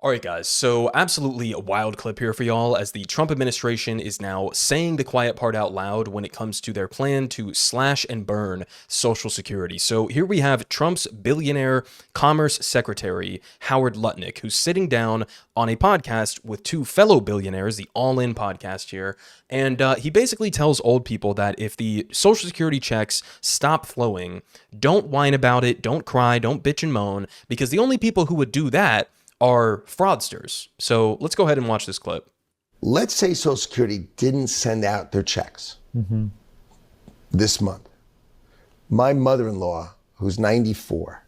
All right, guys, so absolutely a wild clip here for y'all as the Trump administration is now saying the quiet part out loud when it comes to their plan to slash and burn Social Security. So here we have Trump's billionaire Commerce Secretary, Howard Lutnik, who's sitting down on a podcast with two fellow billionaires, the All In podcast here, and he basically tells old people that if the Social Security checks stop flowing, don't whine about it, don't cry, don't bitch and moan, because the only people who would do that are fraudsters. So let's go ahead and watch this clip. Let's say Social Security didn't send out their checks this month. My mother-in-law, who's 94,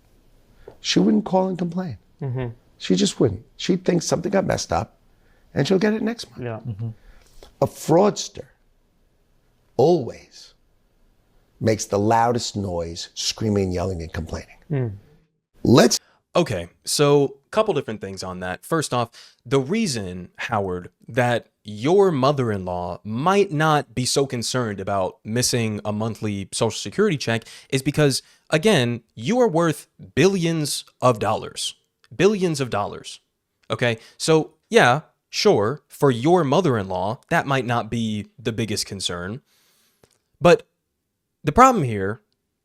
she wouldn't call and complain. She just wouldn't. She'd think something got messed up and she'll get it next month. Yeah. A fraudster always makes the loudest noise, screaming, yelling, and complaining. Let's Okay, so a couple different things on that. First off, the reason, Howard, that your mother-in-law might not be so concerned about missing a monthly Social Security check is because, again, you are worth billions of dollars. Billions of dollars. Okay, so yeah, sure, for your mother-in-law, that might not be the biggest concern. But the problem here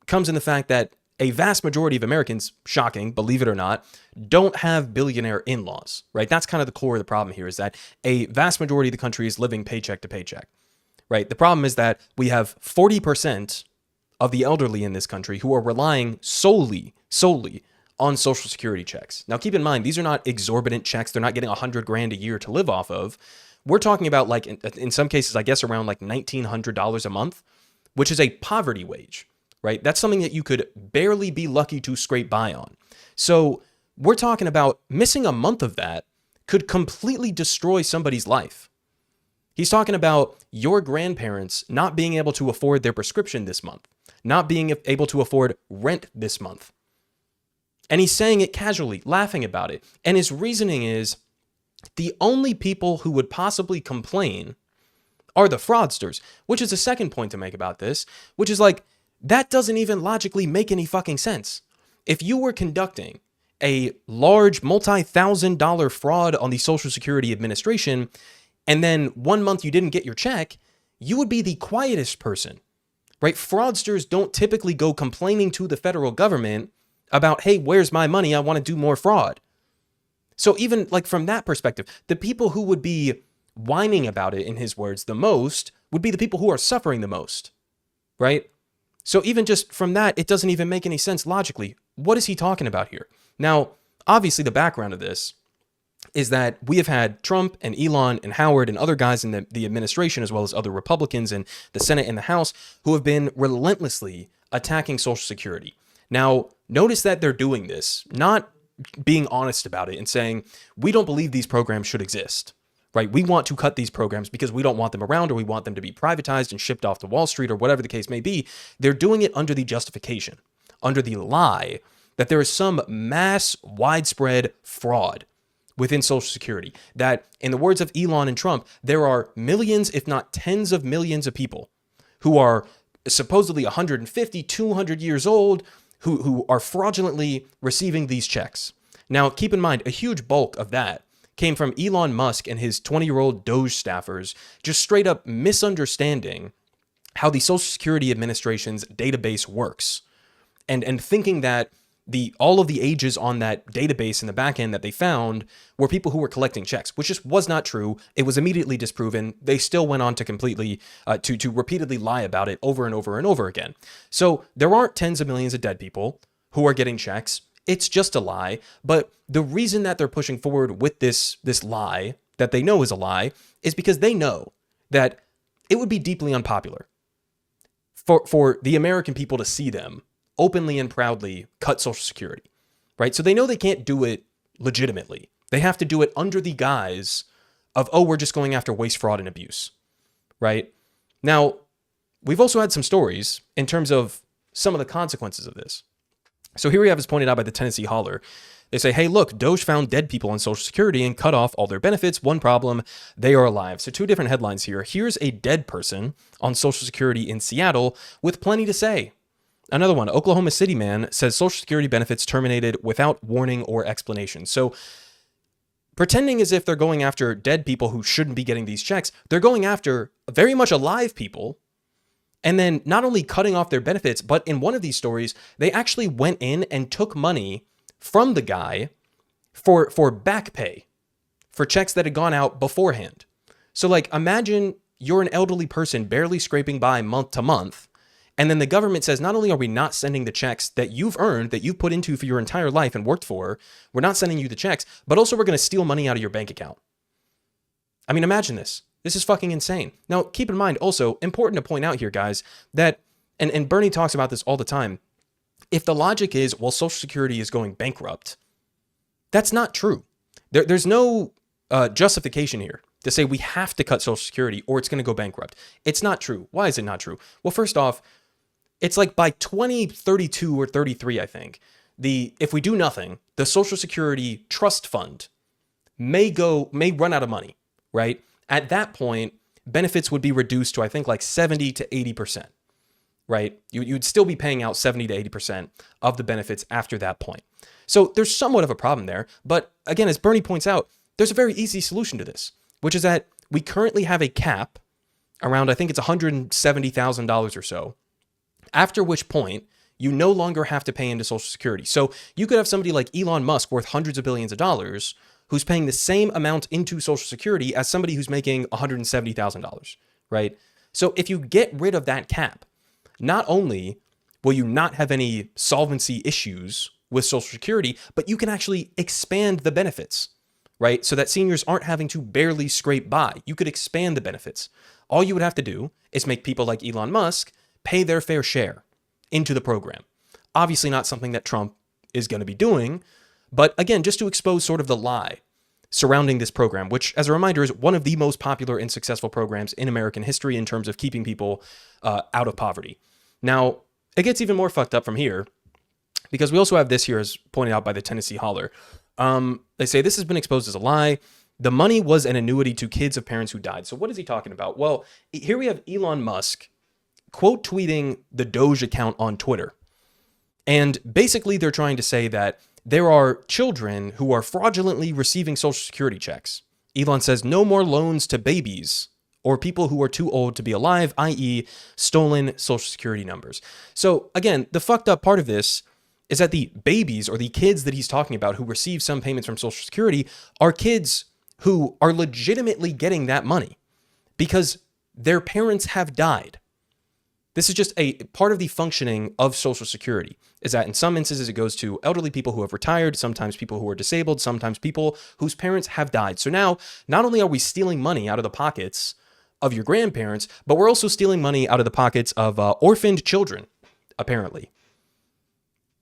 comes in the fact that a vast majority of Americans, shocking, believe it or not, don't have billionaire in-laws, right? That's kind of the core of the problem here, is that a vast majority of the country is living paycheck to paycheck, right? The problem is that we have 40% of the elderly in this country who are relying solely on Social Security checks. Now, keep in mind, these are not exorbitant checks. They're not getting $100,000 a year to live off of. We're talking about, like, in some cases, I guess around like $1,900 a month, which is a poverty wage. Right? That's something that you could barely be lucky to scrape by on. So we're talking about missing a month of that could completely destroy somebody's life. He's talking about your grandparents not being able to afford their prescription this month, not being able to afford rent this month. And he's saying it casually, laughing about it. And his reasoning is the only people who would possibly complain are the fraudsters, which is a second point to make about this, which is like, that doesn't even logically make any fucking sense. If you were conducting a large multi-$1,000 fraud on the Social Security Administration, and then 1 month you didn't get your check, you would be the quietest person, right? Fraudsters don't typically go complaining to the federal government about, hey, where's my money? I want to do more fraud. So even like from that perspective, the people who would be whining about it, in his words, the most would be the people who are suffering the most, right? So even just from that, it doesn't even make any sense logically. What is he talking about here? Now, obviously, the background of this is that we have had Trump and Elon and Howard and other guys in the administration, as well as other Republicans in the Senate and the House, who have been relentlessly attacking Social Security. Now, notice that they're doing this, not being honest about it and saying, we don't believe these programs should exist. Right? We want to cut these programs because we don't want them around, or we want them to be privatized and shipped off to Wall Street, or whatever the case may be. They're doing it under the justification, under the lie that there is some mass widespread fraud within Social Security. That, in the words of Elon and Trump, there are millions, if not tens of millions of people who are supposedly 150, 200 years old, who are fraudulently receiving these checks. Now, keep in mind, a huge bulk of that came from Elon Musk and his 20-year-old Doge staffers just straight up misunderstanding how the Social Security Administration's database works, and thinking that all of the ages on that database in the back end that they found were people who were collecting checks, which just was not true. It was immediately disproven. They still went on to completely to repeatedly lie about it over and over and over again. So there aren't tens of millions of dead people who are getting checks. It's just a lie. But the reason that they're pushing forward with this lie that they know is a lie is because they know that it would be deeply unpopular for the American people to see them openly and proudly cut Social Security, right? So they know they can't do it legitimately. They have to do it under the guise of, oh, we're just going after waste, fraud, and abuse, right? Now, we've also had some stories in terms of some of the consequences of this. So here we have, as pointed out by the Tennessee Holler. They say, hey, look, Doge found dead people on Social Security and cut off all their benefits. One problem, they are alive. So two different headlines here. Here's a dead person on Social Security in Seattle with plenty to say. Another one, Oklahoma City man says Social Security benefits terminated without warning or explanation. So pretending as if they're going after dead people who shouldn't be getting these checks. They're going after very much alive people, and then not only cutting off their benefits, but in one of these stories, they actually went in and took money from the guy for back pay, for checks that had gone out beforehand. So like, imagine you're an elderly person barely scraping by month to month, and then the government says, not only are we not sending the checks that you've earned, that you've put into for your entire life and worked for, we're not sending you the checks, but also we're going to steal money out of your bank account. I mean, imagine this. This is fucking insane. Now, keep in mind also, important to point out here, guys, that, and Bernie talks about this all the time, if the logic is, well, Social Security is going bankrupt, that's not true. There's no justification here to say we have to cut Social Security or it's going to go bankrupt. It's not true. Why is it not true? Well, first off, it's like by 2032 or 33, I think, if we do nothing, the Social Security Trust Fund may run out of money, right? At that point, benefits would be reduced to, I think, like 70 to 80%, right? You'd still be paying out 70 to 80% of the benefits after that point. So there's somewhat of a problem there. But again, as Bernie points out, there's a very easy solution to this, which is that we currently have a cap around, I think it's $170,000 or so, after which point you no longer have to pay into Social Security. So you could have somebody like Elon Musk worth hundreds of billions of dollars who's paying the same amount into Social Security as somebody who's making $170,000, right? So if you get rid of that cap, not only will you not have any solvency issues with Social Security, but you can actually expand the benefits, right? So that seniors aren't having to barely scrape by. You could expand the benefits. All you would have to do is make people like Elon Musk pay their fair share into the program. Obviously not something that Trump is going to be doing, but again, just to expose sort of the lie surrounding this program, which, as a reminder, is one of the most popular and successful programs in American history in terms of keeping people out of poverty. Now, it gets even more fucked up from here, because we also have this here, as pointed out by the Tennessee Holler. They say this has been exposed as a lie. The money was an annuity to kids of parents who died. So what is he talking about? Well, here we have Elon Musk quote tweeting the Doge account on Twitter. And basically they're trying to say that there are children who are fraudulently receiving Social Security checks. Elon says no more loans to babies or people who are too old to be alive, i.e. stolen Social Security numbers. So again, the fucked up part of this is that the babies or the kids that he's talking about who receive some payments from Social Security are kids who are legitimately getting that money because their parents have died. This is just a part of the functioning of Social Security, is that in some instances it goes to elderly people who have retired, sometimes people who are disabled, sometimes people whose parents have died. So now, not only are we stealing money out of the pockets of your grandparents, but we're also stealing money out of the pockets of orphaned children, apparently.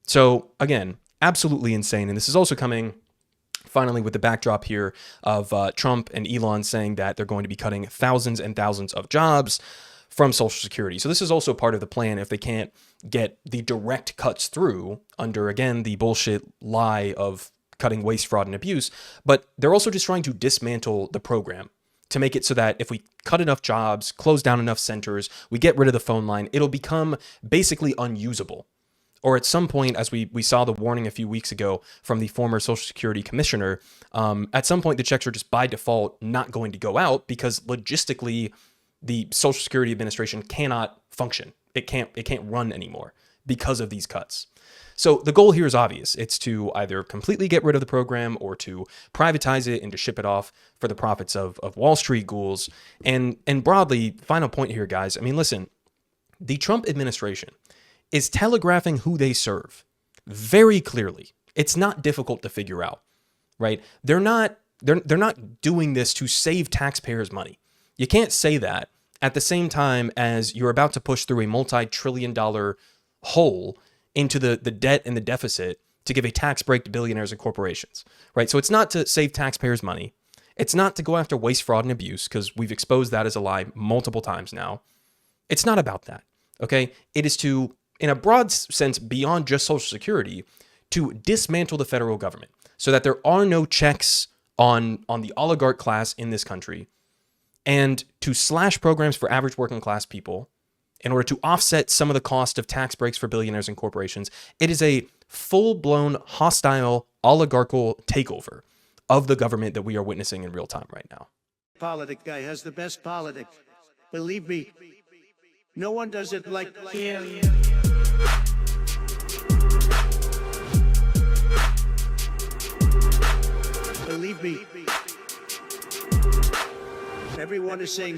So again, absolutely insane. And this is also coming finally with the backdrop here of Trump and Elon saying that they're going to be cutting thousands and thousands of jobs from Social Security. So this is also part of the plan if they can't get the direct cuts through under, again, the bullshit lie of cutting waste, fraud, and abuse. But they're also just trying to dismantle the program to make it so that if we cut enough jobs, close down enough centers, we get rid of the phone line, it'll become basically unusable. Or at some point, as we saw the warning a few weeks ago from the former Social Security commissioner, at some point the checks are just by default not going to go out because logistically the Social Security Administration cannot function. It can't run anymore because of these cuts. So the goal here is obvious. It's to either completely get rid of the program or to privatize it and to ship it off for the profits of Wall Street ghouls. And broadly, final point here, guys. I mean, listen, the Trump administration is telegraphing who they serve very clearly. It's not difficult to figure out, right? They're not doing this to save taxpayers' money. You can't say that at the same time as you're about to push through a multi-trillion-dollar hole into the debt and the deficit to give a tax break to billionaires and corporations, right? So it's not to save taxpayers' money. It's not to go after waste, fraud, and abuse, because we've exposed that as a lie multiple times now. It's not about that, okay? It is to, in a broad sense, beyond just Social Security, to dismantle the federal government so that there are no checks on the oligarch class in this country, and to slash programs for average working class people in order to offset some of the cost of tax breaks for billionaires and corporations. It is a full-blown hostile oligarchical takeover of the government that we are witnessing in real time right now. Politic guy has the best politic. Believe me, no one does it like him. Believe me, everyone is saying